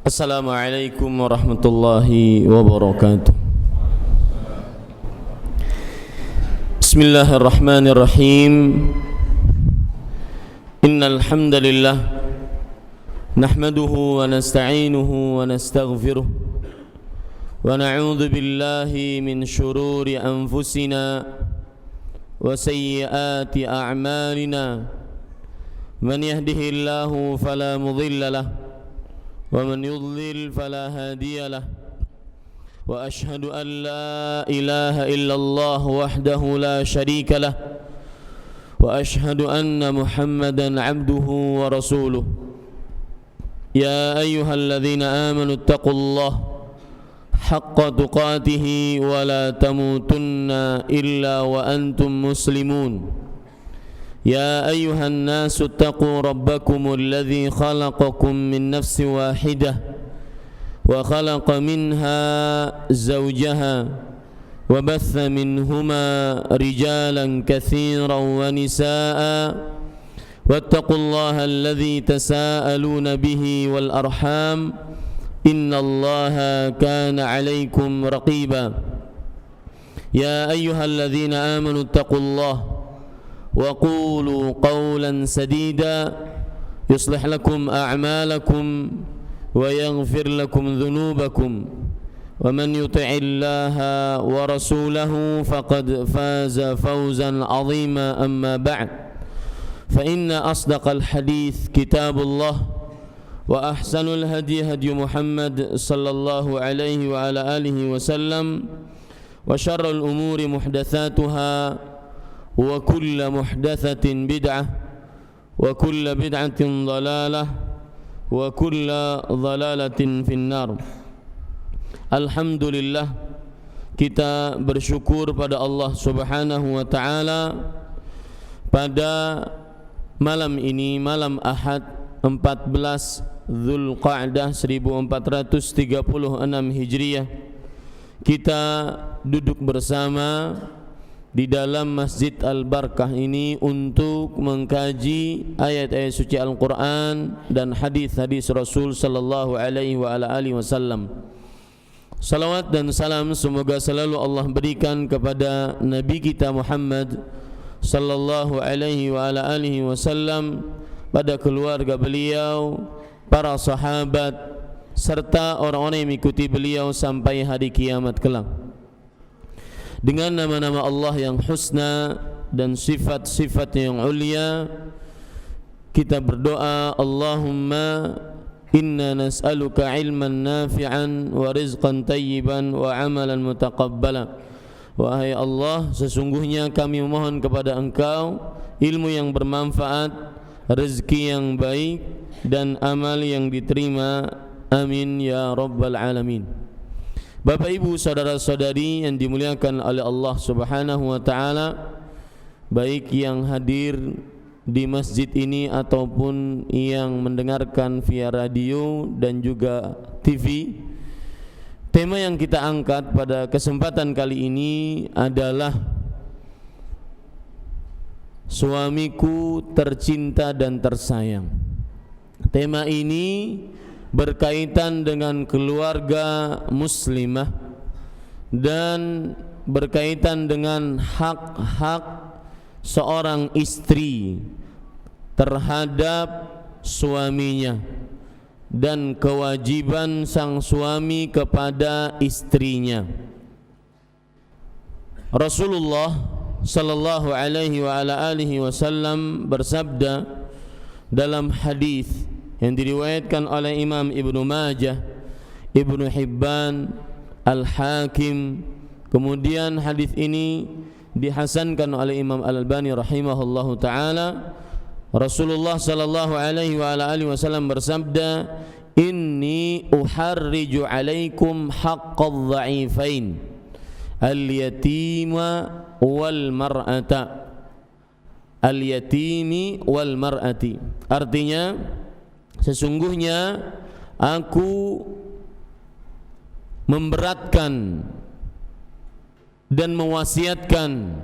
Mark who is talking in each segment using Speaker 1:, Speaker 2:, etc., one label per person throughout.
Speaker 1: Assalamualaikum warahmatullahi wabarakatuh. Bismillahirrahmanirrahim. Innal hamdalillah nahmaduhu wa nasta'inuhu wa nastaghfiruh wa na'udzu billahi min shururi anfusina wa sayyiati a'malina. Man yahdihillahu fala mudilla lahu ومن يضلل فلا هادي له وأشهد أن لا إله إلا الله وحده لا شريك له وأشهد أن محمدا عبده ورسوله يا أيها الذين آمنوا اتقوا الله حق تقاته ولا تموتن إلا وأنتم مسلمون يا أيها الناس اتقوا ربكم الذي خلقكم من نفس واحدة وخلق منها زوجها وبث منهما رجالا كثيرا ونساء واتقوا الله الذي تساءلون به والأرحام إن الله كان عليكم رقيبا يا أيها الذين آمنوا اتقوا الله وقولوا قولا سديدا يصلح لكم أعمالكم ويغفر لكم ذنوبكم ومن يطع الله ورسوله فقد فاز فوزا عظيما أما بعد فإن أصدق الحديث كتاب الله وأحسن الهدي هدي محمد صلى الله عليه وعلى آله وسلم وشر الأمور محدثاتها وكل محدثة بدعة وكل بدعة ضلالة وكل ضلالة في النار. Alhamdulillah, kita bersyukur pada Allah Subhanahu wa taala pada malam ini, malam Ahad 14 Dzulqa'dah 1436 Hijriah, kita duduk bersama di dalam Masjid Al-Barakah ini untuk mengkaji ayat-ayat suci Al-Quran dan hadis-hadis Rasul sallallahu alaihi wa ala alihi wasallam. Salawat dan salam semoga selalu Allah berikan kepada Nabi kita Muhammad sallallahu alaihi wa ala alihi wasallam, pada keluarga beliau, para sahabat serta orang-orang yang mengikuti beliau sampai hari kiamat kelak. Dengan nama-nama Allah yang husna dan sifat-sifat yang ulia, kita berdoa, Allahumma inna nas'aluka ilman nafi'an wa rizqan tayyiban wa amalan mutaqabbala. Wahai Allah, sesungguhnya kami memohon kepada Engkau ilmu yang bermanfaat, rezeki yang baik, dan amal yang diterima. Amin ya rabbal alamin. Bapak Ibu, saudara-saudari yang dimuliakan oleh Allah Subhanahu wa taala, baik yang hadir di masjid ini ataupun yang mendengarkan via radio dan juga TV. Tema yang kita angkat pada kesempatan kali ini adalah suamiku tercinta dan tersayang. Tema ini berkaitan dengan keluarga muslimah dan berkaitan dengan hak-hak seorang istri terhadap suaminya dan kewajiban sang suami kepada istrinya. Rasulullah sallallahu alaihi wa ala alihi wasallam bersabda dalam hadis yang diriwayatkan oleh Imam Ibnu Majah, Ibnu Hibban, Al-Hakim. Kemudian hadis ini dihasankan oleh Imam Al-Albani rahimahullahu taala. Rasulullah sallallahu alaihi wa alihi wasallam bersabda, "Inni uharriju alaikum haqqadh dha'ifain, al-yatima wal mar'ata." Al-yatimi wal mar'ati. Artinya, sesungguhnya aku memberatkan dan mewasiatkan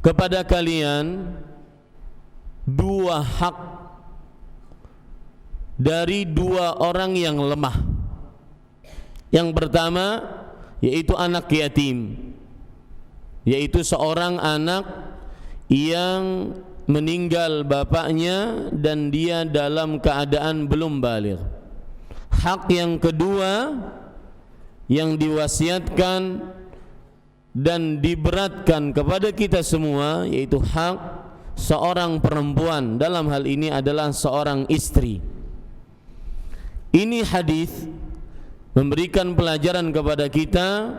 Speaker 1: kepada kalian dua hak dari dua orang yang lemah. Yang pertama yaitu anak yatim, yaitu seorang anak yang meninggal bapaknya dan dia dalam keadaan belum baligh. Hak yang kedua yang diwasiatkan dan diberatkan kepada kita semua yaitu hak seorang perempuan, dalam hal ini adalah seorang istri. Ini hadis memberikan pelajaran kepada kita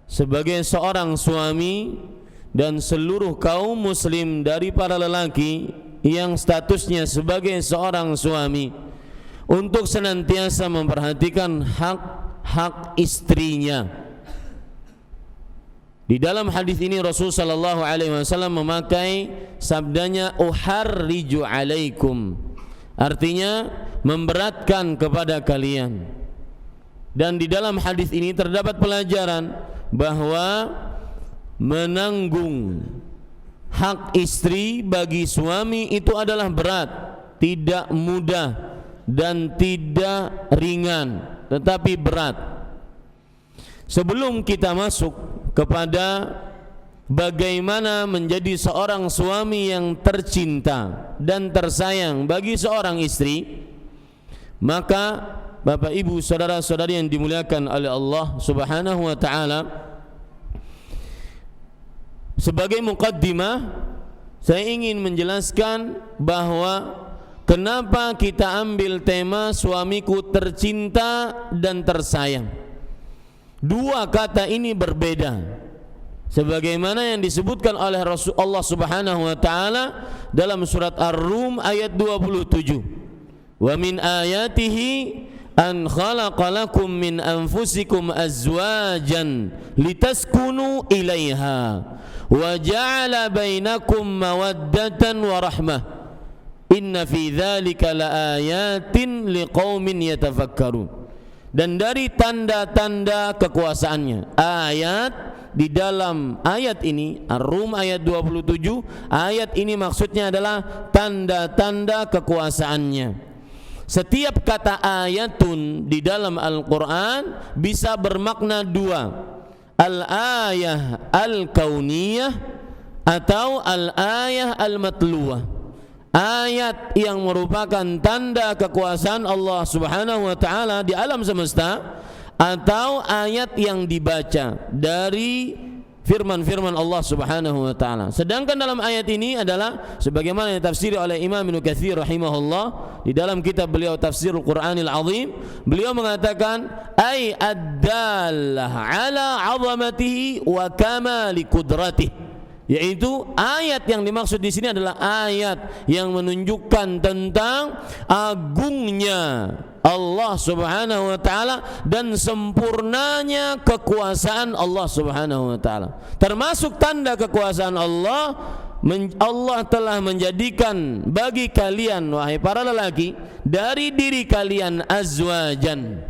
Speaker 1: sebagai seorang suami dan seluruh kaum muslim dari para lelaki yang statusnya sebagai seorang suami untuk senantiasa memperhatikan hak istrinya. Di dalam hadis ini Rasul sallallahu alaihi wasallam memakai sabdanya uharriju alaikum, artinya memberatkan kepada kalian. Dan di dalam hadis ini terdapat pelajaran bahwa menanggung hak istri bagi suami itu adalah berat, tidak mudah dan tidak ringan, tetapi berat. Sebelum kita masuk kepada bagaimana menjadi seorang suami yang tercinta dan tersayang bagi seorang istri, maka Bapak Ibu saudara-saudari yang dimuliakan oleh Allah Subhanahu wa taala, sebagai muqaddimah saya ingin menjelaskan bahwa kenapa kita ambil tema suamiku tercinta dan tersayang. Dua kata ini berbeda, sebagaimana yang disebutkan oleh Rasulullah Subhanahu wa taala dalam surat Ar-Rum ayat 27. Wa min ayatihi an khalaqalakum min anfusikum azwajan litaskunu ilaiha wa ja'ala bainakum mawaddatan wa rahmah inna fi dzalika laayatin liqaumin yatafakkarun. Dan dari tanda-tanda kekuasaannya, ayat di dalam ayat ini Ar-Rum ayat 27, ayat ini maksudnya adalah tanda-tanda kekuasaannya. Setiap kata ayatun di dalam Al-Quran bisa bermakna dua, al-ayah al-kauniyah atau al-ayah al-matluwah, ayat yang merupakan tanda kekuasaan Allah Subhanahu wa taala di alam semesta, atau ayat yang dibaca dari firman-firman Allah Subhanahu wa taala. Sedangkan dalam ayat ini adalah sebagaimana ditafsiri oleh Imam Ibnu Katsir rahimahullah di dalam kitab beliau Tafsirul Qur'anil Azim, beliau mengatakan ay ad-dallah ala 'azamatihi wa kamali qudratihi, yaitu ayat yang dimaksud di sini adalah ayat yang menunjukkan tentang agungnya Allah Subhanahu wa taala dan sempurnanya kekuasaan Allah Subhanahu wa taala. Termasuk tanda kekuasaan Allah, Allah telah menjadikan bagi kalian wahai para lelaki dari diri kalian azwajan,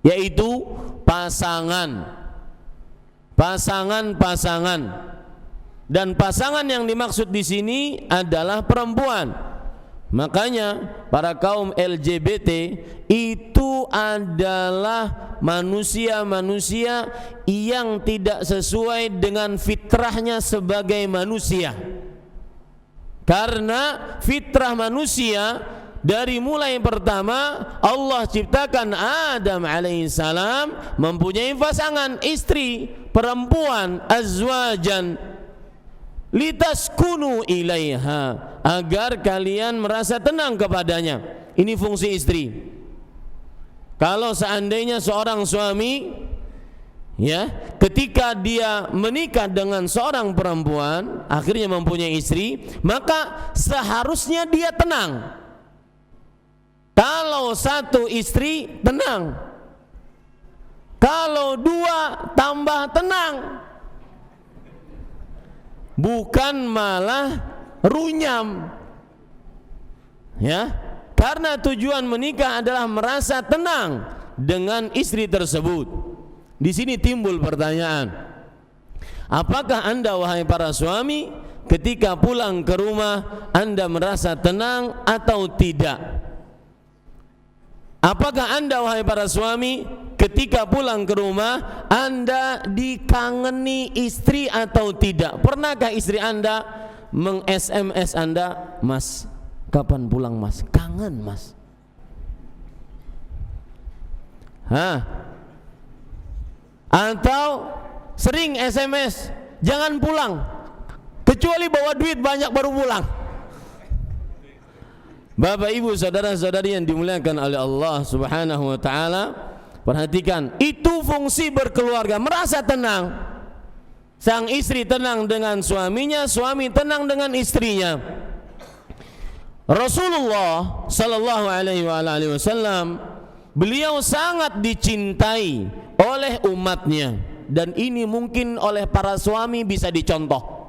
Speaker 1: yaitu pasangan. Dan pasangan yang dimaksud di sini adalah perempuan. Makanya para kaum LGBT itu adalah manusia-manusia yang tidak sesuai dengan fitrahnya sebagai manusia. Karena fitrah manusia dari mulai pertama Allah ciptakan Adam alaihissalam mempunyai pasangan istri perempuan, azwajan, litaskunu ilaiha, agar kalian merasa tenang kepadanya. Ini fungsi istri. Kalau seandainya seorang suami ketika dia menikah dengan seorang perempuan akhirnya mempunyai istri, maka seharusnya dia tenang. Kalau satu istri tenang, kalau dua tambah tenang, bukan malah runyam. Karena tujuan menikah adalah merasa tenang dengan istri tersebut. Di sini timbul pertanyaan, apakah Anda wahai para suami ketika pulang ke rumah Anda merasa tenang atau tidak? Apakah Anda wahai para suami ketika pulang ke rumah Anda dikangeni istri atau tidak? Pernahkah istri Anda meng-SMS Anda, "Mas, kapan pulang Mas? Kangen Mas." Atau sering SMS, "Jangan pulang kecuali bawa duit banyak baru pulang." Bapak ibu saudara-saudari yang dimuliakan oleh Allah subhanahu wa ta'ala, perhatikan, itu fungsi berkeluarga, merasa tenang. Sang istri tenang dengan suaminya, suami tenang dengan istrinya. Rasulullah sallallahu alaihi wasallam, beliau sangat dicintai oleh umatnya, dan ini mungkin oleh para suami bisa dicontoh.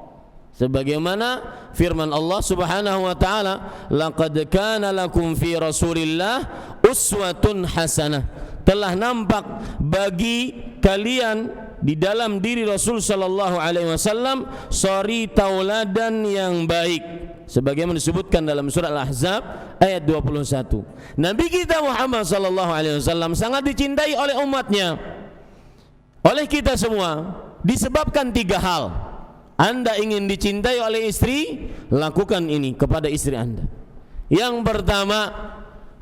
Speaker 1: Sebagaimana firman Allah subhanahu wa ta'ala, "Laqad kana lakum fi Rasulillah uswatun hasanah." Telah nampak bagi kalian di dalam diri Rasul sallallahu alaihi wasallam suri tauladan yang baik, sebagaimana disebutkan dalam surah Al-Ahzab ayat 21. Nabi kita Muhammad sallallahu alaihi wasallam sangat dicintai oleh umatnya, oleh kita semua, disebabkan 3 hal. Anda ingin dicintai oleh istri, lakukan ini kepada istri Anda. Yang pertama,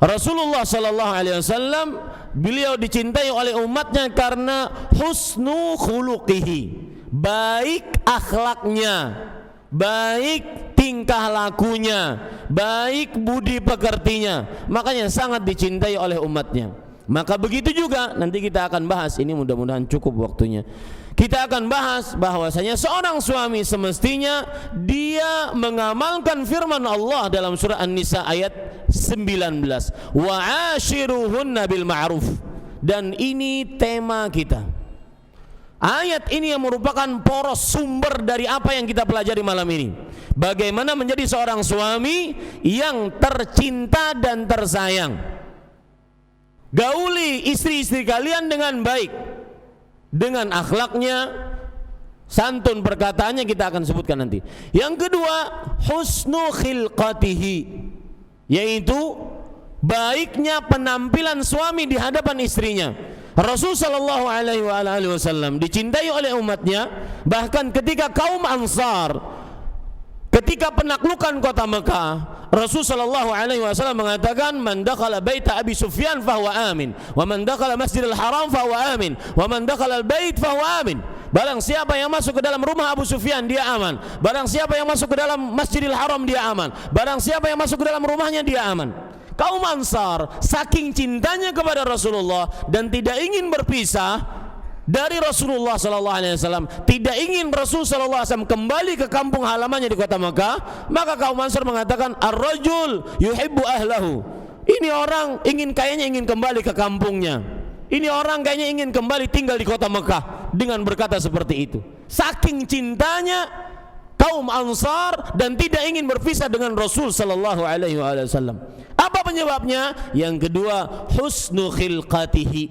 Speaker 1: Rasulullah sallallahu alaihi wasallam, beliau dicintai oleh umatnya karena husnu khuluqihi, baik akhlaknya, baik tingkah lakunya, baik budi pekertinya, makanya sangat dicintai oleh umatnya. Maka begitu juga nanti kita akan bahas, ini mudah-mudahan cukup waktunya. Kita akan bahas bahwasanya seorang suami semestinya dia mengamalkan firman Allah dalam surah An-Nisa ayat 19, "Wa ashiruhunna bil ma'ruf." Dan ini tema kita. Ayat ini yang merupakan poros sumber dari apa yang kita pelajari malam ini. Bagaimana menjadi seorang suami yang tercinta dan tersayang. Gauli istri-istri kalian dengan baik, dengan akhlaknya, santun perkataannya kita akan sebutkan nanti. Yang kedua, husnu khilqatihi, yaitu baiknya penampilan suami di hadapan istrinya. Rasul sallallahu alaihi wasallam dicintai oleh umatnya, bahkan ketika kaum Ansar, ketika penaklukan kota Mekah, Rasul sallallahu alaihi wasallam mengatakan, "Man dakhala baita Abi Sufyan fahuwa amin, wa man dakhala Masjidil Haram fahuwa amin, wa man dakhala al-bait fahuwa amin." Barang siapa yang masuk ke dalam rumah Abu Sufyan, dia aman. Barang siapa yang masuk ke dalam Masjidil Haram, dia aman. Barang siapa yang masuk ke dalam rumahnya, dia aman. Kaum Ansar saking cintanya kepada Rasulullah dan tidak ingin berpisah dari Rasulullah sallallahu alaihi wasallam, tidak ingin Rasul sallallahu alaihi wasallam kembali ke kampung halamannya di kota Makkah, maka kaum Ansar mengatakan, "Ar-rajul yuhibbu ahlahu." Ini orang kayaknya ingin kembali ke kampungnya. Ini orang kayaknya ingin kembali tinggal di kota Makkah, dengan berkata seperti itu. Saking cintanya kaum Ansar dan tidak ingin berpisah dengan Rasul sallallahu alaihi wasallam. Apa penyebabnya? Yang kedua, husnu khilqatihi,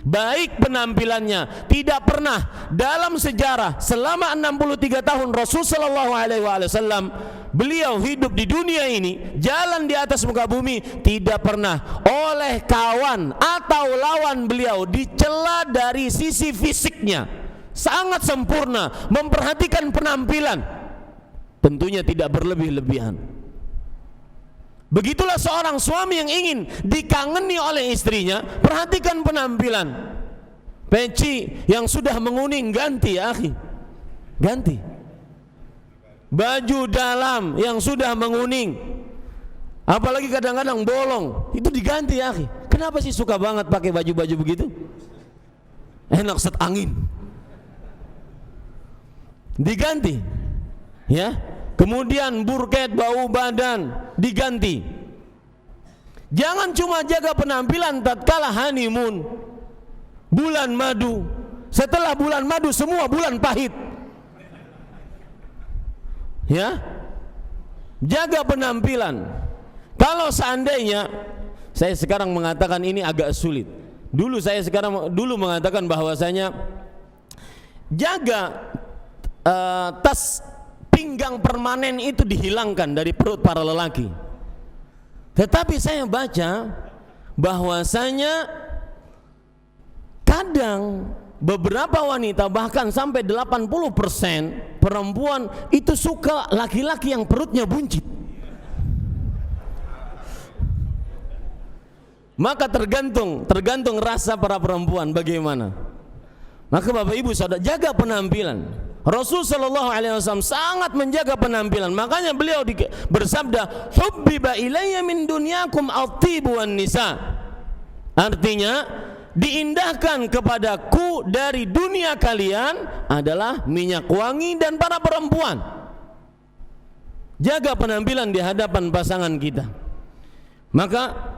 Speaker 1: baik penampilannya. Tidak pernah dalam sejarah selama 63 tahun Rasul sallallahu alaihi wasallam beliau hidup di dunia ini, jalan di atas muka bumi, tidak pernah oleh kawan atau lawan beliau dicela dari sisi fisiknya. Sangat sempurna, memperhatikan penampilan, tentunya tidak berlebih-lebihan. Begitulah seorang suami yang ingin dikangeni oleh istrinya, perhatikan penampilan. Peci yang sudah menguning ganti, ya akhi, ganti. Baju dalam yang sudah menguning, apalagi kadang-kadang bolong, itu diganti, ya akhi. Kenapa sih suka banget pakai baju-baju begitu? Enak set angin, diganti, ya. Kemudian burket, bau badan diganti. Jangan cuma jaga penampilan tatkala honeymoon, bulan madu. Setelah bulan madu semua bulan pahit. Ya, jaga penampilan. Kalau seandainya, saya sekarang mengatakan ini agak sulit. Dulu mengatakan bahwasanya jaga tas pinggang permanen itu dihilangkan dari perut para lelaki. Tetapi saya baca bahwasanya kadang beberapa wanita bahkan sampai 80% perempuan itu suka laki-laki yang perutnya buncit. Maka tergantung rasa para perempuan bagaimana. Maka Bapak Ibu Saudara, jaga penampilan. Rasul sallallahu alaihi wasallam sangat menjaga penampilan. Makanya beliau bersabda, "Hubbiba ilayya min dunyakum at-tibu wan nisa." Artinya, diindahkan kepadaku dari dunia kalian adalah minyak wangi dan para perempuan. Jaga penampilan di hadapan pasangan kita. Maka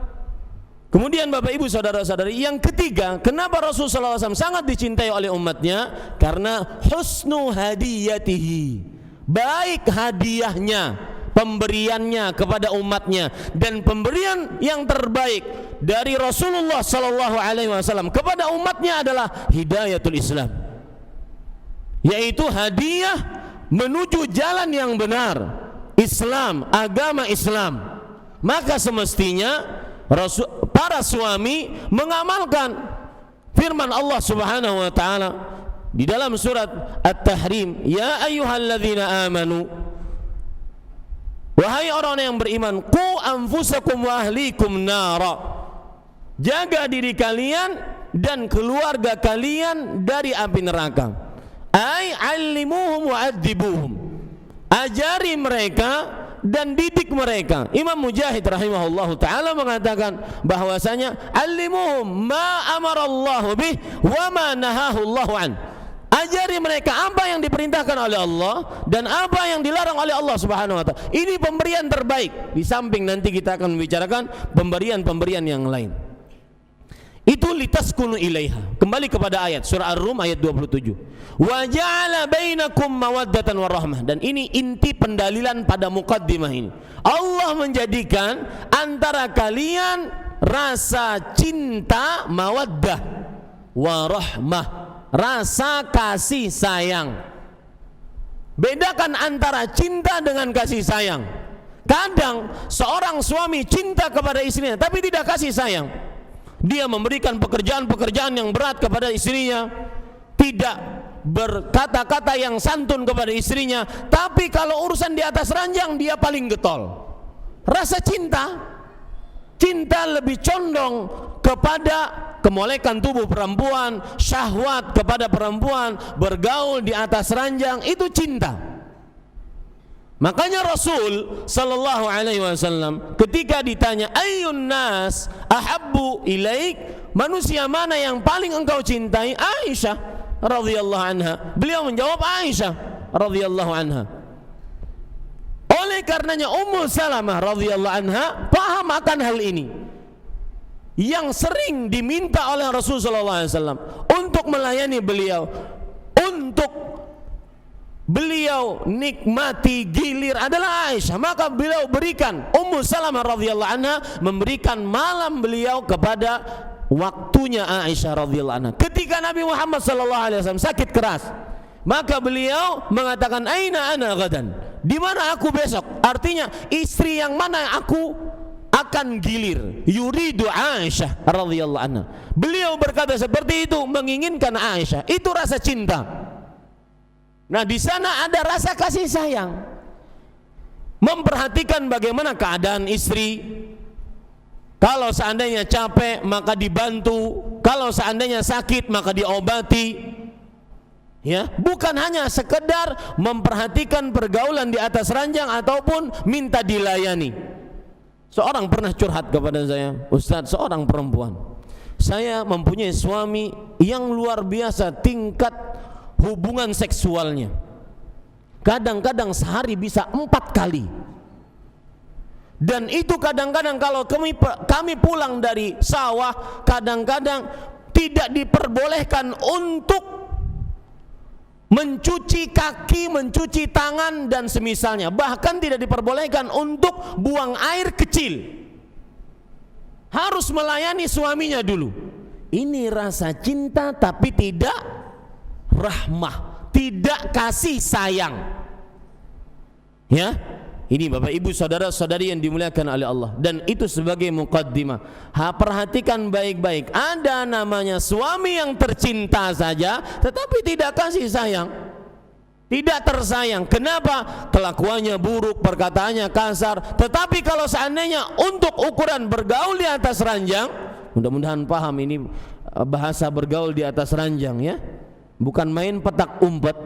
Speaker 1: kemudian Bapak Ibu Saudara-saudari, yang ketiga, kenapa Rasulullah SAW sangat dicintai oleh umatnya? Karena husnu hadiyatihi, baik hadiahnya, pemberiannya kepada umatnya. Dan pemberian yang terbaik dari Rasulullah SAW kepada umatnya adalah hidayatul Islam, yaitu hadiah menuju jalan yang benar, Islam, agama Islam. Maka semestinya para suami mengamalkan firman Allah Subhanahu wa taala di dalam surat At-Tahrim, "Ya ayyuhalladzina amanu", wahai orang yang beriman, "Qu anfusakum wa ahlikum nara", jaga diri kalian dan keluarga kalian dari api neraka. Ai 'allimuhum wa adzibuhum, ajari mereka dan didik mereka. Imam Mujahid rahimahullahu ta'ala mengatakan bahwasanya allimuhum ma amarallahu bih wa ma nahahu Allahu an, ajari mereka apa yang diperintahkan oleh Allah dan apa yang dilarang oleh Allah Subhanahu wa ta'ala. Ini pemberian terbaik, di samping nanti kita akan membicarakan pemberian-pemberian yang lain. Itu litaskunu ilaiha. Kembali kepada ayat surah Ar-Rum ayat 27. Wa ja'ala bainakum mawaddatan warahmah. Dan ini inti pendalilan pada muqaddimah ini. Allah menjadikan antara kalian rasa cinta, mawaddah, warahmah, rasa kasih sayang. Bedakan antara cinta dengan kasih sayang. Kadang seorang suami cinta kepada istrinya tapi tidak kasih sayang. Dia memberikan pekerjaan-pekerjaan yang berat kepada istrinya, tidak berkata-kata yang santun kepada istrinya, tapi kalau urusan di atas ranjang dia paling getol. Rasa cinta lebih condong kepada kemolekan tubuh perempuan, syahwat kepada perempuan, bergaul di atas ranjang, itu cinta. Makanya Rasul sallallahu alaihi wasallam ketika ditanya ayyun nas ahabbu ilaik, manusia mana yang paling engkau cintai? Aisyah radhiyallahu anha. Beliau menjawab Aisyah radhiyallahu anha. Oleh karenanya Ummu Salamah radhiyallahu anha paham akan hal ini, yang sering diminta oleh Rasul sallallahu alaihi wasallam untuk melayani beliau, untuk beliau nikmati gilir adalah Aisyah. Maka beliau berikan, Ummu Salamah radhiyallahu anha memberikan malam beliau kepada waktunya Aisyah radhiyallahu anha. Ketika Nabi Muhammad sallallahu alaihi wasallam sakit keras, maka beliau mengatakan aina ana gadan, di mana aku besok? Artinya istri yang mana aku akan gilir. Yuridu Aisyah radhiyallahu anha. Beliau berkata seperti itu, menginginkan Aisyah. Itu rasa cinta. Nah, di sana ada rasa kasih sayang, memperhatikan bagaimana keadaan istri. Kalau seandainya capek maka dibantu, kalau seandainya sakit maka diobati. Ya, bukan hanya sekedar memperhatikan pergaulan di atas ranjang ataupun minta dilayani. Seorang pernah curhat kepada saya, Ustaz, seorang perempuan, saya mempunyai suami yang luar biasa tingkat hubungan seksualnya, kadang-kadang sehari bisa 4 kali. Dan itu kadang-kadang kalau kami pulang dari sawah, kadang-kadang tidak diperbolehkan untuk mencuci kaki, mencuci tangan dan semisalnya. Bahkan tidak diperbolehkan untuk buang air kecil. Harus melayani suaminya dulu. Ini rasa cinta tapi tidak rahmah, tidak kasih sayang. Ya, Ini Bapak Ibu saudara-saudari yang dimuliakan oleh Allah, dan itu sebagai muqaddimah. Perhatikan baik-baik, ada namanya suami yang tercinta saja tetapi tidak kasih sayang, tidak tersayang. Kenapa? Kelakuannya buruk, perkataannya kasar. Tetapi kalau seandainya untuk ukuran bergaul di atas ranjang, mudah-mudahan paham ini bahasa bergaul di atas ranjang ya, bukan main petak umpet,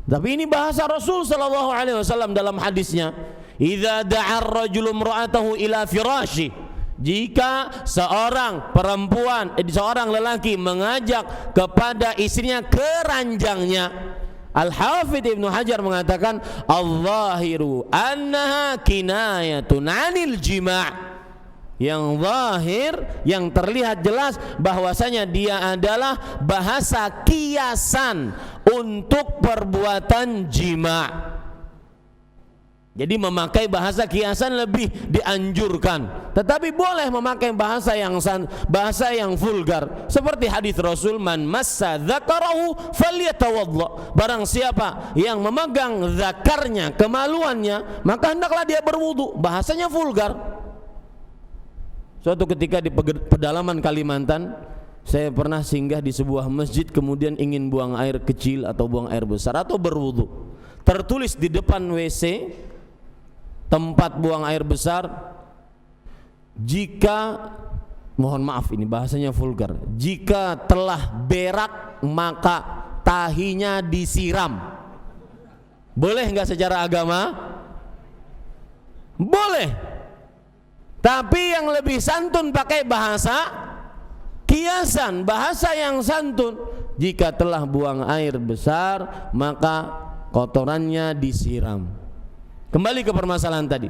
Speaker 1: tapi ini bahasa Rasul sallallahu alaihi wasallam dalam hadisnya, idza da'a ar-rajulu imra'atahu ila firashi, jika seorang perempuan, seorang lelaki mengajak kepada istrinya ke ranjangnya, Al-Hafidz Ibnu Hajar mengatakan al-zahiru annaha kinayatun 'anil jima'. Yang zahir, yang terlihat jelas bahwasanya dia adalah bahasa kiasan untuk perbuatan jima'. Jadi memakai bahasa kiasan lebih dianjurkan, tetapi boleh memakai bahasa yang vulgar, seperti hadis Rasul, man massa dzakarahu falyatawadda, barang siapa yang memegang zakarnya, kemaluannya, maka hendaklah dia berwudu. Bahasanya vulgar. Suatu ketika di pedalaman Kalimantan, saya pernah singgah di sebuah masjid, kemudian ingin buang air kecil atau buang air besar atau berwudu. Tertulis di depan WC tempat buang air besar, jika, mohon maaf ini bahasanya vulgar, jika telah berak maka tahinya disiram. Boleh enggak secara agama? Boleh. Tapi yang lebih santun pakai bahasa kiasan, bahasa yang santun. Jika telah buang air besar maka kotorannya disiram. Kembali ke permasalahan tadi,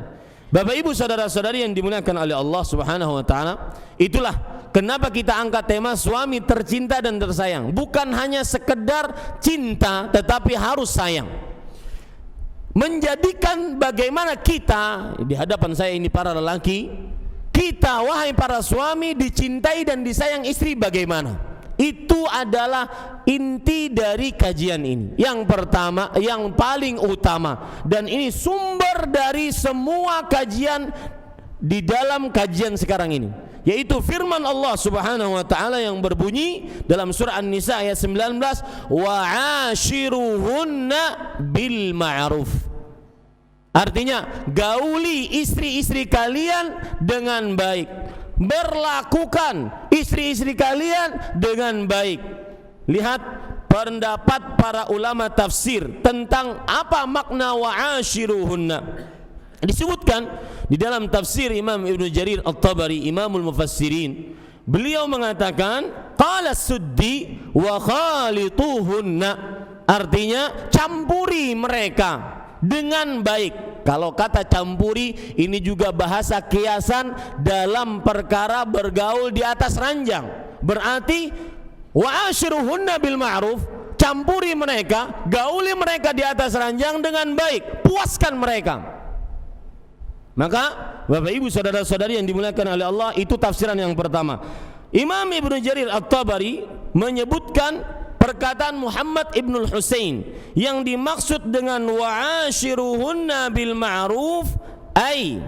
Speaker 1: Bapak Ibu saudara-saudari yang dimuliakan oleh Allah Subhanahu wa taala, itulah kenapa kita angkat tema suami tercinta dan tersayang. Bukan hanya sekedar cinta, tetapi harus sayang. Menjadikan bagaimana kita, di hadapan saya ini para lelaki, kita wahai para suami dicintai dan disayang istri bagaimana. Itu adalah inti dari kajian ini. Yang pertama, yang paling utama, dan ini sumber dari semua kajian di dalam kajian sekarang ini, yaitu firman Allah Subhanahu wa taala yang berbunyi dalam surah An-Nisa ayat 19, wa ashiruhunna bil ma'ruf. Artinya, gauli istri-istri kalian dengan baik, berlakukan istri-istri kalian dengan baik. Lihat pendapat para ulama tafsir tentang apa makna wa ashiruhunna. Disebutkan di dalam tafsir Imam Ibnu Jarir At-Tabari, Imamul Mufassirin, beliau mengatakan qala Suddi wa khalituhunna, artinya campuri mereka dengan baik. Kalau kata campuri ini juga bahasa kiasan dalam perkara bergaul di atas ranjang. Berarti wa ashiruhunna bil ma'ruf, campuri mereka, gauli mereka di atas ranjang dengan baik, puaskan mereka. Maka Bapak Ibu saudara-saudari yang dimuliakan oleh Allah, itu tafsiran yang pertama. Imam Ibnu Jarir At-Tabari menyebutkan perkataan Muhammad ibnul Husain, yang dimaksud dengan wa'ashiruhunna bil ma'ruf ay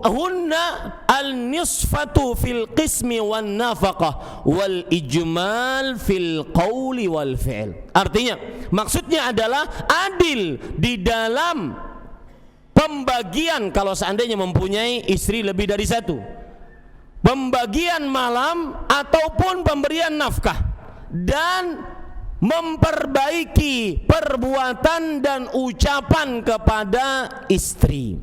Speaker 1: hunna al-nisfatu fil qismi wan nafaqah wal ijmal fil qawli wal fi'l. Artinya, maksudnya adalah adil di dalam pembagian kalau seandainya mempunyai istri lebih dari satu, pembagian malam ataupun pemberian nafkah, dan memperbaiki perbuatan dan ucapan kepada istri.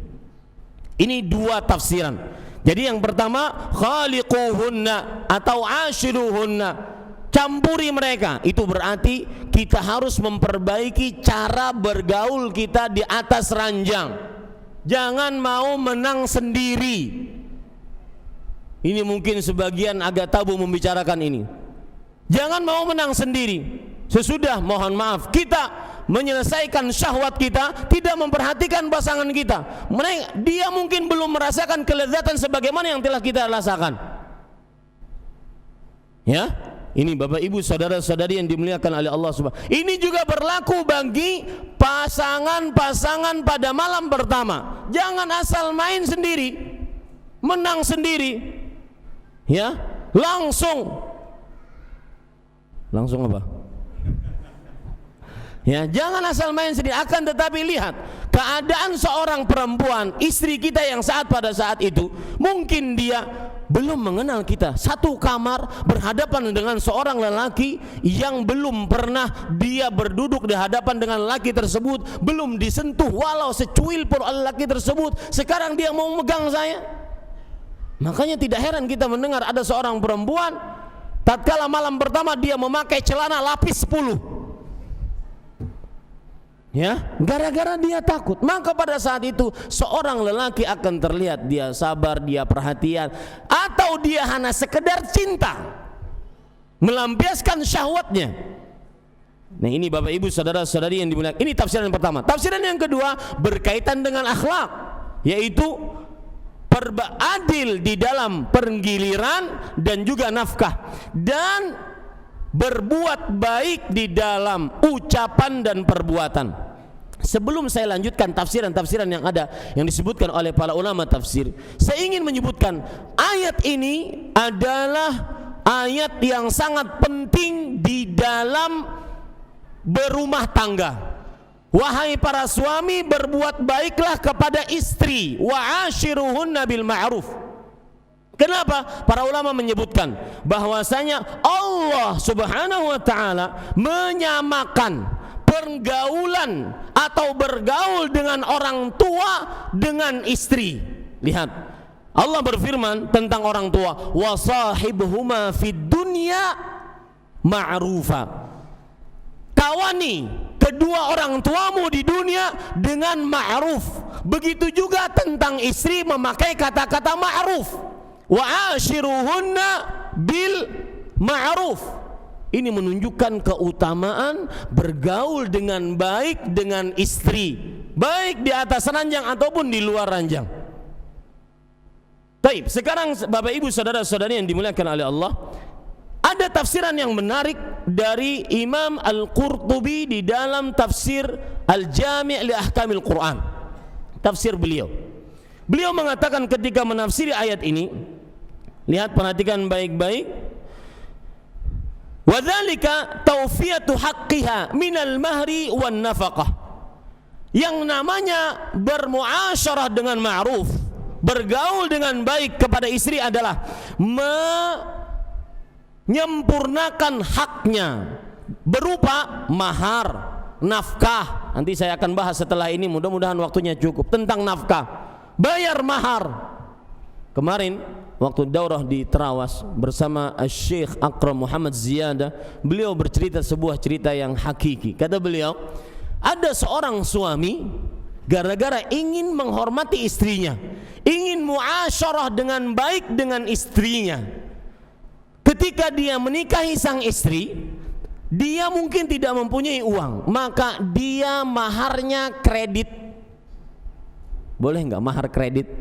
Speaker 1: Ini dua tafsiran. Jadi yang pertama, khaliquhunna atau ashiruhunna, campuri mereka. Itu berarti kita harus memperbaiki cara bergaul kita di atas ranjang. Jangan mau menang sendiri. Ini mungkin sebagian agak tabu membicarakan ini. Jangan mau menang sendiri. Sesudah, mohon maaf, kita menyelesaikan syahwat kita, tidak memperhatikan pasangan kita. Dia mungkin belum merasakan kelezatan sebagaimana yang telah kita rasakan. Ya, Ini Bapak Ibu saudara-saudari yang dimuliakan oleh Allah Subhanahu. Ini juga berlaku bagi pasangan-pasangan pada malam pertama. Jangan asal main sendiri, menang sendiri. Ya, langsung apa? Ya, jangan asal main sendiri. Akan tetapi lihat keadaan seorang perempuan, istri kita yang pada saat itu, mungkin dia belum mengenal kita, satu kamar berhadapan dengan seorang lelaki yang belum pernah dia berduduk di hadapan dengan lelaki tersebut, belum disentuh walau secuil pun oleh lelaki tersebut. Sekarang dia mau megang saya. Makanya tidak heran kita mendengar ada seorang perempuan tatkala malam pertama dia memakai celana lapis 10. Ya, gara-gara dia takut. Maka pada saat itu seorang lelaki akan terlihat dia sabar, dia perhatian, atau dia hanya sekedar cinta, melampiaskan syahwatnya. Nah, ini Bapak Ibu saudara-saudari yang dimuliakan. Ini tafsiran yang pertama. Tafsiran yang kedua berkaitan dengan akhlak, yaitu adil di dalam penggiliran dan juga nafkah, dan berbuat baik di dalam ucapan dan perbuatan. Sebelum saya lanjutkan tafsiran-tafsiran yang ada yang disebutkan oleh para ulama tafsir, saya ingin menyebutkan ayat ini adalah ayat yang sangat penting di dalam berumah tangga. Wahai para suami, berbuat baiklah kepada istri, wa ashiruhunna bil ma'ruf. Kenapa? Para ulama menyebutkan bahwasanya Allah Subhanahu wa taala menyamakan pergaulan atau bergaul dengan orang tua dengan istri. Lihat, Allah berfirman tentang orang tua, wasahibhuma fid dunya ma'rufa. Kawani kedua orang tuamu di dunia dengan ma'ruf. Begitu juga tentang istri memakai kata-kata ma'ruf. Wa ashiruhunna bil ma'ruf. Ini menunjukkan keutamaan bergaul dengan baik dengan istri, baik di atas ranjang ataupun di luar ranjang. Baik, sekarang Bapak Ibu saudara-saudari yang dimuliakan oleh Allah, ada tafsiran yang menarik dari Imam Al-Qurtubi di dalam tafsir Al-Jami' li Ahkamil Quran. Tafsir beliau mengatakan ketika menafsiri ayat ini, lihat, perhatikan baik-baik. Wadzalika tawfiyatu haqqiha minal mahri wan nafaqah. Yang namanya bermuasyarah dengan ma'ruf, bergaul dengan baik kepada istri adalah menyempurnakan haknya berupa mahar, nafkah. Nanti saya akan bahas setelah ini, mudah-mudahan waktunya cukup, tentang nafkah, bayar mahar. Kemarin waktu daurah di Terawas bersama Syekh Akram Muhammad Ziyadah, beliau bercerita sebuah cerita yang hakiki. Kata beliau, ada seorang suami gara-gara ingin menghormati istrinya, ingin muasyarah dengan baik dengan istrinya. Ketika dia menikahi sang istri, dia mungkin tidak mempunyai uang, maka dia maharnya kredit. Boleh nggak mahar kredit?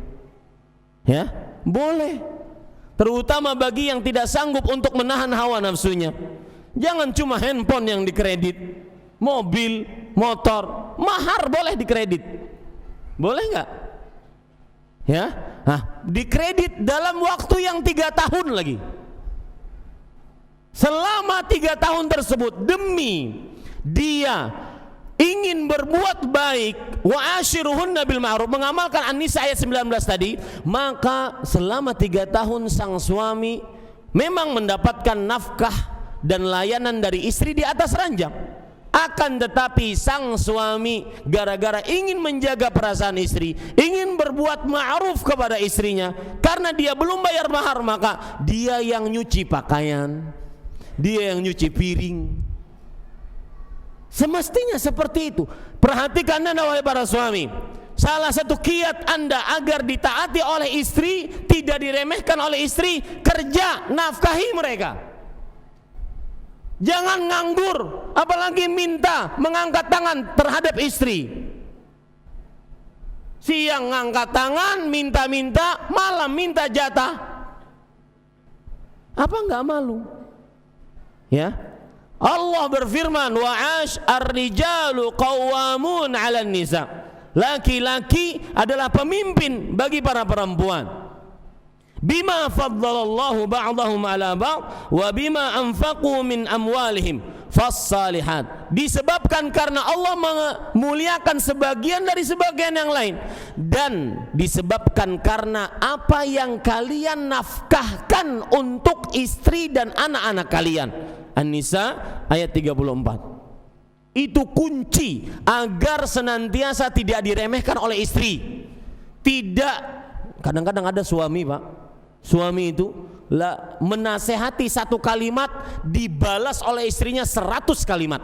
Speaker 1: Ya, boleh. Terutama bagi yang tidak sanggup untuk menahan hawa nafsunya. Jangan cuma handphone yang dikredit, mobil, motor, mahar boleh dikredit. Boleh nggak? Ya, dikredit dalam waktu yang 3 tahun lagi. Selama 3 tahun tersebut, demi dia ingin berbuat baik, wa ashiruhunna bil ma'ruf, mengamalkan An-Nisa ayat 19 tadi, maka selama 3 tahun sang suami memang mendapatkan nafkah dan layanan dari istri di atas ranjang. Akan tetapi sang suami gara-gara ingin menjaga perasaan istri, ingin berbuat ma'ruf kepada istrinya, karena dia belum bayar mahar, maka dia yang nyuci pakaian, dia yang nyuci piring. Semestinya seperti itu. Perhatikan Anda wahai para suami, salah satu kiat Anda agar ditaati oleh istri, tidak diremehkan oleh istri, kerja, nafkahi mereka. Jangan nganggur, apalagi minta, mengangkat tangan terhadap istri. Siang ngangkat tangan, minta-minta, malam minta jatah. Apa enggak malu? Ya, Allah berfirman, wa'ash ar-rijalu qawwamun 'alan nisa. Laki-laki adalah pemimpin bagi para perempuan. Bima faddalallahu ba'dahum 'ala ba'd wa bima anfaqu min amwalihim fas-salihat. Disebabkan karena Allah memuliakan sebagian dari sebagian yang lain, dan disebabkan karena apa yang kalian nafkahkan untuk istri dan anak-anak kalian. An-Nisa ayat 34. Itu kunci agar senantiasa tidak diremehkan oleh istri. Tidak, kadang-kadang ada suami, Pak, suami itu menasehati satu kalimat dibalas oleh istrinya 100 kalimat.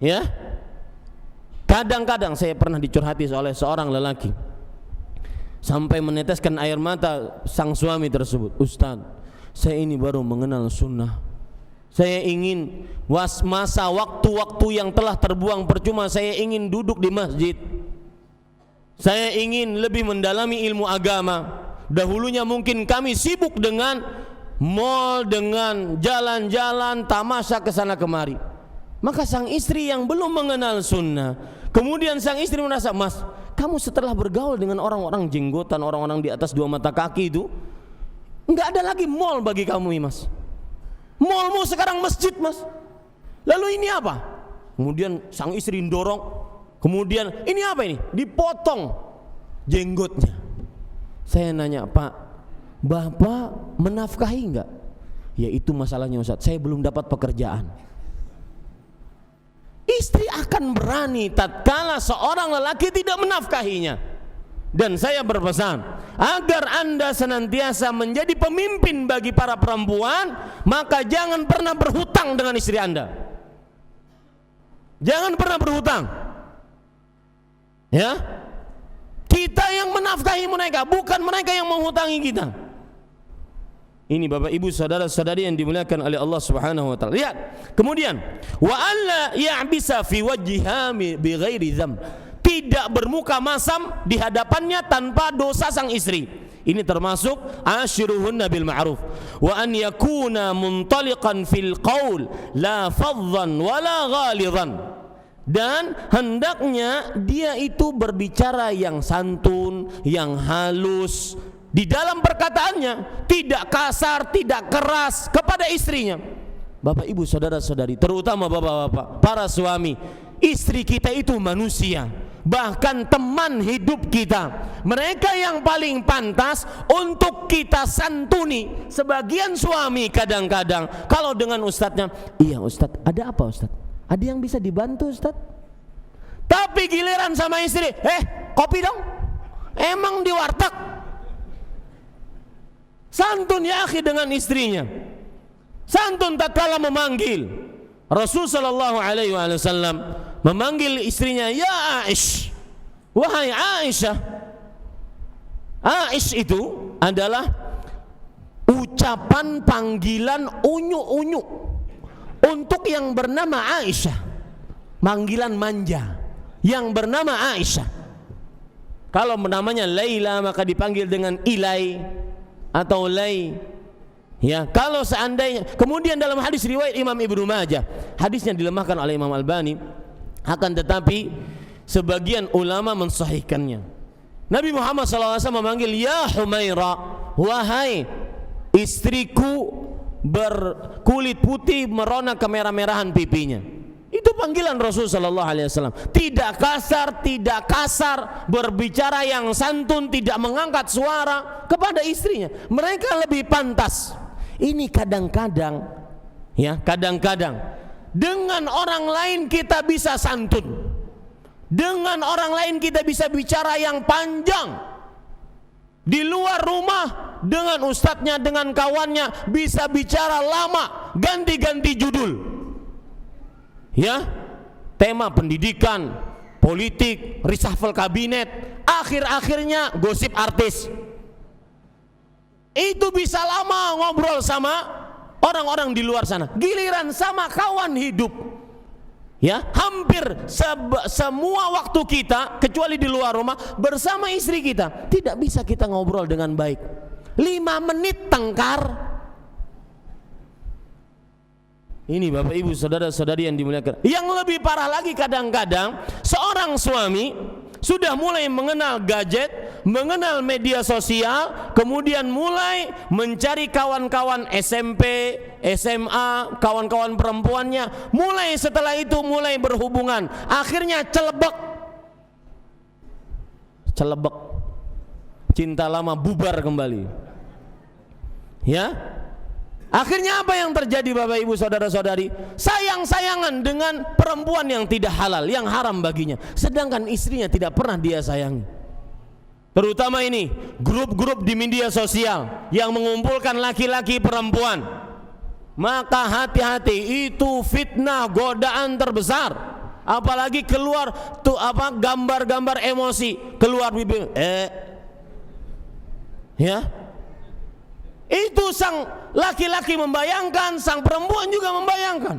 Speaker 1: Ya, kadang-kadang saya pernah dicurhati oleh seorang lelaki sampai meneteskan air mata sang suami tersebut. Ustaz, saya ini baru mengenal sunnah. Saya ingin masa waktu-waktu yang telah terbuang percuma, saya ingin duduk di masjid. Saya ingin lebih mendalami ilmu agama. Dahulunya mungkin kami sibuk dengan mall, dengan jalan-jalan, tamasya kesana kemari. Maka sang istri yang belum mengenal sunnah, kemudian sang istri merasa, Mas, kamu setelah bergaul dengan orang-orang jenggotan, orang-orang di atas 2 mata kaki itu, enggak ada lagi mall bagi kamu, Mas. Mallmu sekarang masjid, Mas. Lalu ini apa? Kemudian sang istri dorong, kemudian ini apa ini? Dipotong jenggotnya. Saya nanya, Pak, Bapak menafkahi enggak? Ya itu masalahnya, Ustaz, saya belum dapat pekerjaan. Istri akan berani tatkala seorang lelaki tidak menafkahinya. Dan saya berpesan agar Anda senantiasa menjadi pemimpin bagi para perempuan, maka jangan pernah berhutang dengan istri Anda. Jangan pernah berhutang. Ya, kita yang menafkahi mereka, bukan mereka yang menghutangi kita. Ini Bapak Ibu saudara-saudari yang dimuliakan oleh Allah Subhanahu wa taala. Lihat. Kemudian, wa alla ya'bisa fi wajhiha bi ghairi dzam. Tidak bermuka masam di hadapannya tanpa dosa sang istri. Ini termasuk ashiruhunna bil ma'ruf wa an yakuna muntaliqan fil qaul la faddan wala ghalidan. Dan hendaknya dia itu berbicara yang santun, yang halus di dalam perkataannya, tidak kasar, tidak keras kepada istrinya. Bapak Ibu saudara-saudari, terutama bapak-bapak, para suami, istri kita itu manusia, bahkan teman hidup kita. Mereka yang paling pantas untuk kita santuni. Sebagian suami kadang-kadang kalau dengan ustadznya, iya ustadz, ada apa ustadz? Ada yang bisa dibantu ustadz? Tapi giliran sama istri, kopi dong. Emang di warteg? Santun ya akhi dengan istrinya. Santun tak kala memanggil. Rasul sallallahu alaihi wasallam memanggil istrinya, ya Aish, wahai Aisyah. Aish itu adalah ucapan panggilan unyu-unyu untuk yang bernama Aisyah, panggilan manja yang bernama Aisyah. Kalau namanya Laila maka dipanggil dengan Ilai atau Lai. Ya, kalau seandainya, kemudian dalam hadis riwayat Imam Ibnu Majah, hadisnya dilemahkan oleh Imam Albani, akan tetapi sebagian ulama mensahihkannya. Nabi Muhammad SAW memanggil, ya Humaira, wahai istriku berkulit putih merona kemerah-merahan pipinya. Itu panggilan Rasul sallallahu alaihi wasallam. Tidak kasar, berbicara yang santun, tidak mengangkat suara kepada istrinya. Mereka lebih pantas. Ini kadang-kadang, ya, kadang-kadang dengan orang lain kita bisa santun. Dengan orang lain kita bisa bicara yang panjang. Di luar rumah dengan ustadznya, dengan kawannya bisa bicara lama, ganti-ganti judul. Ya, tema pendidikan, politik, reshuffle kabinet, akhir-akhirnya gosip artis. Itu bisa lama ngobrol sama orang-orang di luar sana. Giliran sama kawan hidup, ya, hampir semua waktu kita kecuali di luar rumah bersama istri kita, tidak bisa kita ngobrol dengan baik. 5 menit tengkar, Ini Bapak Ibu saudara-saudari yang dimuliakan. Yang lebih parah lagi, kadang-kadang seorang suami sudah mulai mengenal gadget, mengenal media sosial, kemudian mulai mencari kawan-kawan SMP, SMA, kawan-kawan perempuannya, mulai setelah itu mulai berhubungan, akhirnya celebek, cinta lama bubar kembali, ya. Akhirnya apa yang terjadi Bapak Ibu saudara-saudari? Sayang-sayangan dengan perempuan yang tidak halal, yang haram baginya, sedangkan istrinya tidak pernah dia sayangi. Terutama ini grup-grup di media sosial yang mengumpulkan laki-laki perempuan. Maka hati-hati, itu fitnah, godaan terbesar. Apalagi keluar tuh gambar-gambar emosi, keluar bibir ya. Itu sang laki-laki membayangkan, sang perempuan juga membayangkan.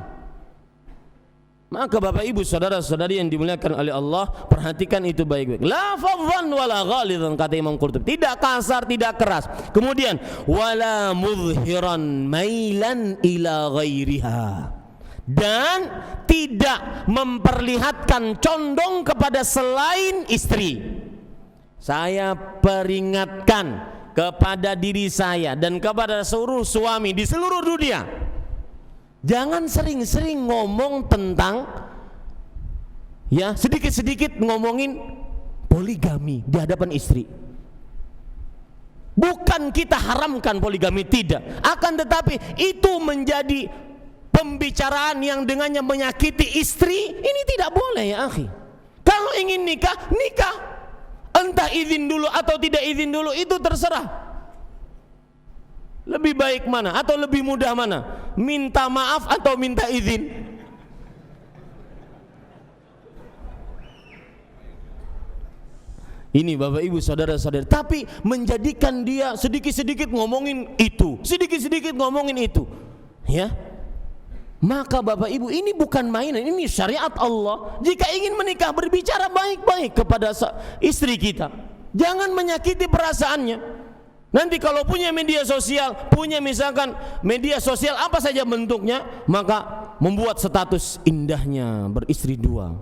Speaker 1: Maka Bapak Ibu saudara-saudari yang dimuliakan oleh Allah, perhatikan itu baik-baik. La fadhan wala ghalidan, kata Imam Qurtubi. Tidak kasar, tidak keras. Kemudian wala mudhiran mailan ila ghairiha, dan tidak memperlihatkan condong kepada selain istri. Saya peringatkan kepada diri saya dan kepada seluruh suami di seluruh dunia, jangan sering-sering ngomong tentang, ya, sedikit-sedikit ngomongin poligami di hadapan istri. Bukan kita haramkan poligami, tidak, akan tetapi itu menjadi pembicaraan yang dengannya menyakiti istri. Ini tidak boleh, ya akhi. Kalau ingin nikah, nikah. Entah izin dulu atau tidak izin dulu, itu terserah. Lebih baik mana atau lebih mudah mana? Minta maaf atau minta izin? Ini Bapak Ibu saudara-saudari, tapi menjadikan dia sedikit-sedikit ngomongin itu, sedikit-sedikit ngomongin itu, ya. Maka Bapak Ibu, ini bukan mainan, ini syariat Allah. Jika ingin menikah, berbicara baik-baik kepada istri kita, jangan menyakiti perasaannya. Nanti kalau punya media sosial, punya misalkan media sosial apa saja bentuknya, maka membuat status indahnya beristri dua,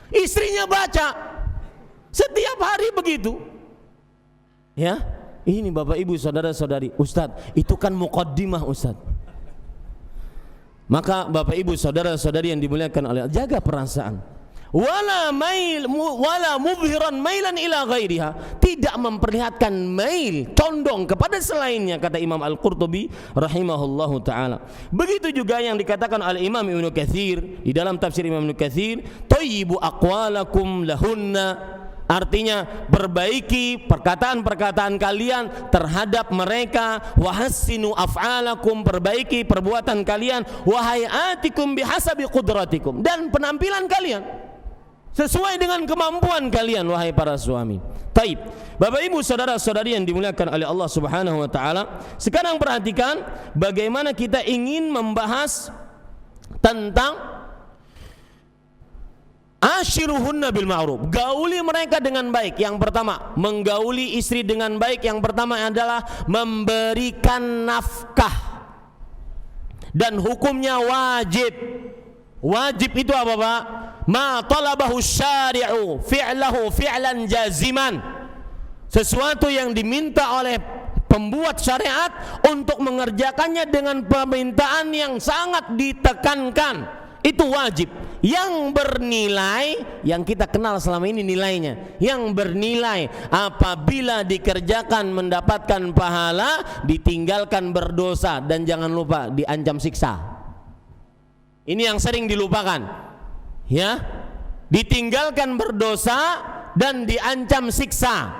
Speaker 1: istrinya baca setiap hari begitu, ya. Ini Bapak Ibu saudara-saudari, Ustadz, itu kan muqaddimah Ustadz. Maka Bapak Ibu saudara-saudari yang dimuliakan oleh Allah, jaga perasaan. Wala mubhiran mailan ila ghairiha, tidak memperlihatkan mail, condong kepada selainnya, kata Imam Al-Qurtubi rahimahullahu taala. Begitu juga yang dikatakan oleh Imam Ibnu Katsir di dalam tafsir Imam Ibnu Katsir, thayyibu aqwalakum lahunna, artinya perbaiki perkataan-perkataan kalian terhadap mereka, wahassinu af'alakum, perbaiki perbuatan kalian, wahayatikum bihasabi qudratikum, dan penampilan kalian sesuai dengan kemampuan kalian, wahai para suami. Taib, Bapak Ibu saudara-saudari yang dimuliakan oleh Allah Subhanahu wa taala, sekarang perhatikan bagaimana kita ingin membahas tentang ashiruhunna bil ma'ruf, gauli mereka dengan baik. Yang pertama, menggauli istri dengan baik, yang pertama adalah memberikan nafkah, dan hukumnya wajib. Wajib itu apa Pak? Ma talabahu syari'u fi'lahu fi'lan jaziman, sesuatu yang diminta oleh pembuat syariat untuk mengerjakannya dengan permintaan yang sangat ditekankan, itu wajib. Yang bernilai, yang kita kenal selama ini nilainya, yang bernilai apabila dikerjakan mendapatkan pahala, ditinggalkan berdosa, dan jangan lupa diancam siksa. Ini yang sering dilupakan, ya, ditinggalkan berdosa dan diancam siksa.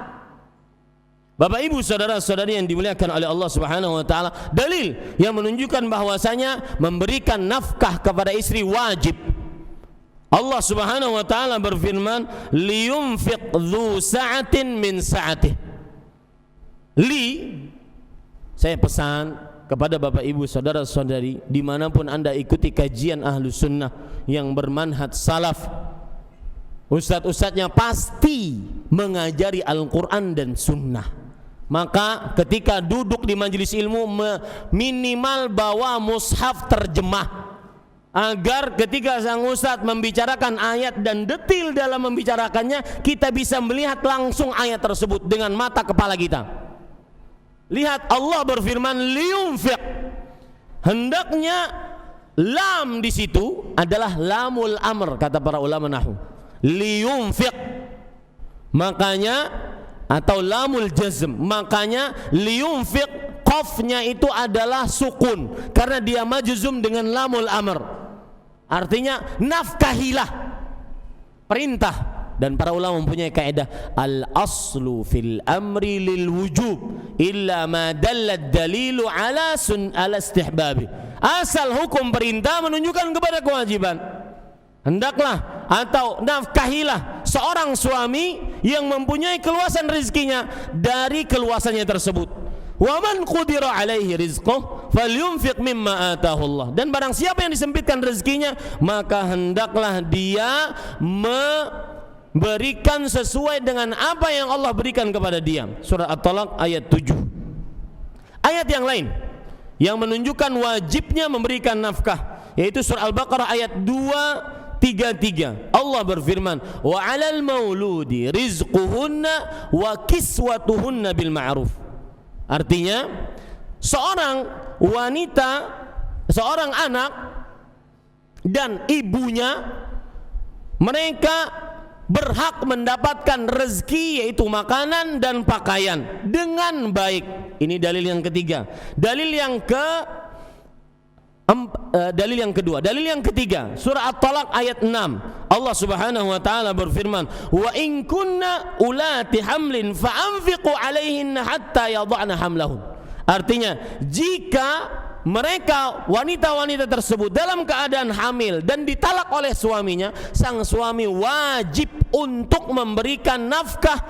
Speaker 1: Bapak Ibu saudara-saudari yang dimuliakan oleh Allah Subhanahu wa taala, dalil yang menunjukkan bahwasanya memberikan nafkah kepada istri wajib. Allah Subhanahu wa taala berfirman, liyunfiq dzu sa'atin min sa'atih. Saya pesan kepada Bapak Ibu saudara-saudari, dimanapun Anda ikuti kajian ahlu sunnah yang bermanhaj salaf, ustadz-ustadznya pasti mengajari Al-Quran dan sunnah. Maka ketika duduk di majelis ilmu, minimal bawa mushaf terjemah. agar ketika sang ustadz membicarakan ayat dan detil dalam membicarakannya, kita bisa melihat langsung ayat tersebut dengan mata kepala kita. Lihat, Allah berfirman liyunfiq. Hendaknya lam di situ adalah lamul amr, kata para ulama nahwu. Liyunfiq, makanya, atau lamul jazm, makanya liyunfiq, qafnya itu adalah sukun karena dia majzum dengan lamul amr. Artinya nafkahilah, perintah. Dan para ulama mempunyai kaidah al aslu fil amri lil wujub illa ma dalla dalilu ala istihbabi. Asal hukum perintah menunjukkan kepada kewajiban. Hendaklah atau nafkahilah seorang suami yang mempunyai keluasan rezekinya dari keluasannya tersebut. Wa man qudira alaihi rizquh falyunfiq mimma atahu Allah. Dan barang siapa yang disempitkan rezekinya, maka hendaklah dia memberikan sesuai dengan apa yang Allah berikan kepada dia. Surah At-Talaq ayat 7. Ayat yang lain yang menunjukkan wajibnya memberikan nafkah, yaitu surah Al-Baqarah ayat 233. Allah berfirman, wa 'alal mauludi rizquhunna wa kiswatuhunna bil ma'ruf. Artinya, seorang wanita, seorang anak dan ibunya, mereka berhak mendapatkan rezeki, yaitu makanan dan pakaian dengan baik. Ini dalil yang ketiga. Dalil yang kedua, dalil yang ketiga, surah At-Talaq ayat 6. Allah Subhanahu wa taala berfirman, "Wa in kunna ulati hamlin fa anfiqu 'alaihinna hatta yadh'na hamlahun." Artinya, jika mereka wanita-wanita tersebut dalam keadaan hamil dan ditalak oleh suaminya, sang suami wajib untuk memberikan nafkah,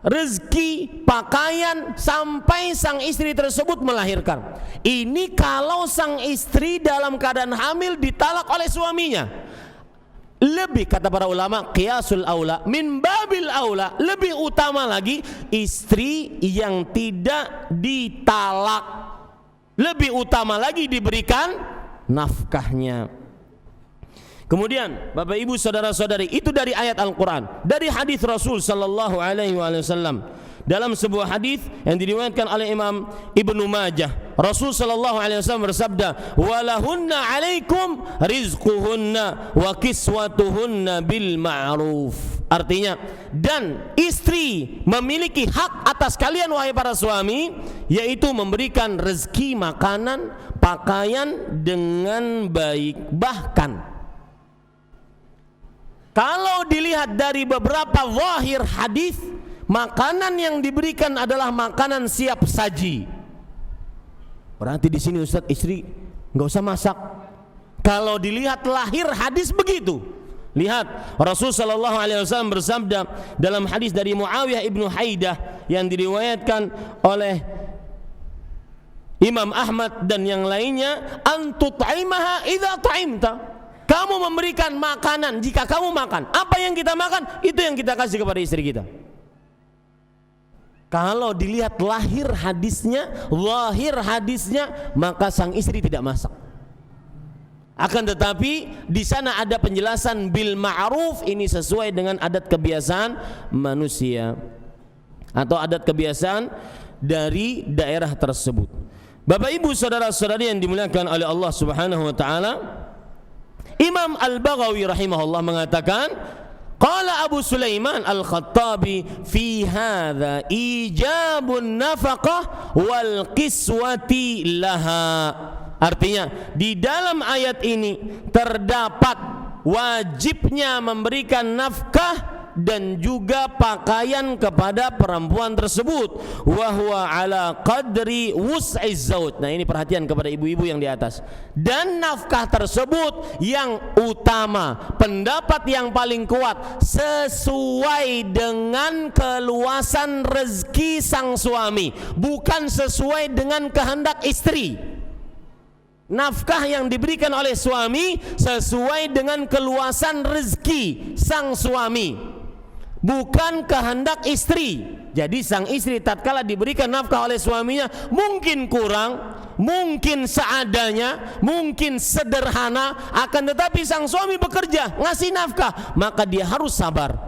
Speaker 1: rezeki, pakaian sampai sang istri tersebut melahirkan. Ini kalau sang istri dalam keadaan hamil ditalak oleh suaminya. Lebih, kata para ulama, qiyasul aula, min babil aula, lebih utama lagi istri yang tidak ditalak, lebih utama lagi diberikan nafkahnya. Kemudian Bapak Ibu saudara-saudari, itu dari ayat Al-Quran, dari hadis Rasul sallallahu alaihi wasallam. Dalam sebuah hadis yang diriwayatkan oleh Imam Ibnu Majah, Rasul sallallahu alaihi wasallam bersabda, "Walahunna 'alaikum rizquhunna wa kiswatuhunna bil ma'ruf." Artinya, dan istri memiliki hak atas kalian wahai para suami, yaitu memberikan rezeki, makanan, pakaian dengan baik. Bahkan kalau dilihat dari beberapa zahir hadis, makanan yang diberikan adalah makanan siap saji. Berarti di sini Ustaz, istri nggak usah masak. Kalau dilihat lahir hadis begitu. Lihat, Rasul sallallahu alaihi wasallam bersabda dalam hadis dari Muawiyah ibnu Haidah yang diriwayatkan oleh Imam Ahmad dan yang lainnya, "Antut'imaha idza ta'imta." Kamu memberikan makanan jika kamu makan. Apa yang kita makan, itu yang kita kasih kepada istri kita. Kalau dilihat lahir hadisnya, maka sang istri tidak masak. Akan tetapi di sana ada penjelasan bil ma'ruf, ini sesuai dengan adat kebiasaan manusia atau adat kebiasaan dari daerah tersebut. Bapak Ibu saudara-saudari yang dimuliakan oleh Allah Subhanahu wa taala, Imam Al-Baghawi rahimahullah mengatakan, qala Abu Sulaiman Al-Khattabi fi hadza ijabun nafaqah wal qiswati laha. Artinya, di dalam ayat ini terdapat wajibnya memberikan nafkah dan juga pakaian kepada perempuan tersebut, wa huwa ala qadri wus'iz zauj. Nah, ini perhatian kepada ibu-ibu yang di atas. Dan nafkah tersebut yang utama, pendapat yang paling kuat, sesuai dengan keluasan rezeki sang suami, bukan sesuai dengan kehendak istri. Nafkah yang diberikan oleh suami sesuai dengan keluasan rezeki sang suami, bukan kehendak istri. Jadi sang istri tatkala diberikan nafkah oleh suaminya mungkin kurang, mungkin seadanya, mungkin sederhana, akan tetapi sang suami bekerja, ngasih nafkah, maka dia harus sabar.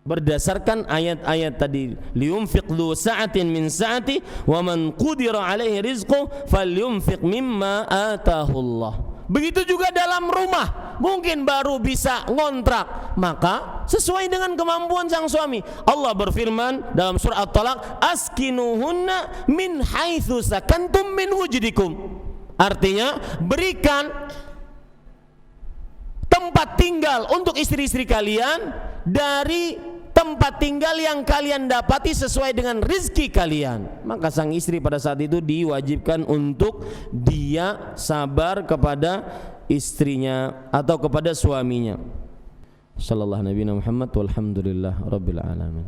Speaker 1: Berdasarkan ayat-ayat tadi, liyunfiq dzu sa'atin min sa'ati wa man qudira alaihi rizquhu falyunfiq mimma atahullah. Begitu juga dalam rumah, mungkin baru bisa ngontrak, maka sesuai dengan kemampuan sang suami. Allah berfirman dalam surah At-Talaq, askinuhunna min haitsu sakantum min wujdikum. Artinya, berikan tempat tinggal untuk istri-istri kalian dari tempat tinggal yang kalian dapati sesuai dengan rizki kalian. Maka sang istri pada saat itu diwajibkan untuk dia sabar kepada istrinya atau kepada suaminya. Sallallahu Nabi Muhammad walhamdulillah rabbil alamin.